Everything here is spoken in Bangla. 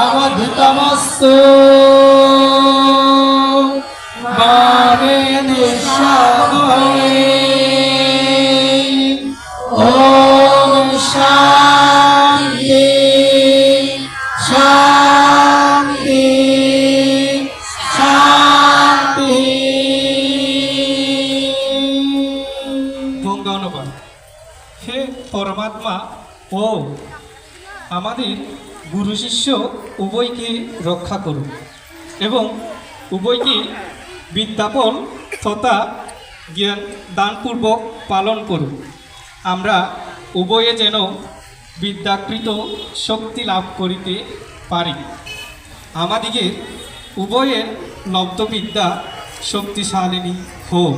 तेजस्विनावधूतमस्तु मा विद्विषावहै। ओम शांति शांति शांति। ধন্যবাদ হে পরমাত্মা ও আমাদের গুরু শিষ্য উভয়কে রক্ষা করুন এবং উভয়কে বিদ্যাপন তথা জ্ঞান দানপূর্বক পালন করুন। আমরা উভয়ে যেন বিদ্যাকৃত শক্তি লাভ করিতে পারি। আমাদিগের উভয়ের লব্ধ বিদ্যা শক্তিশালিনী হোক।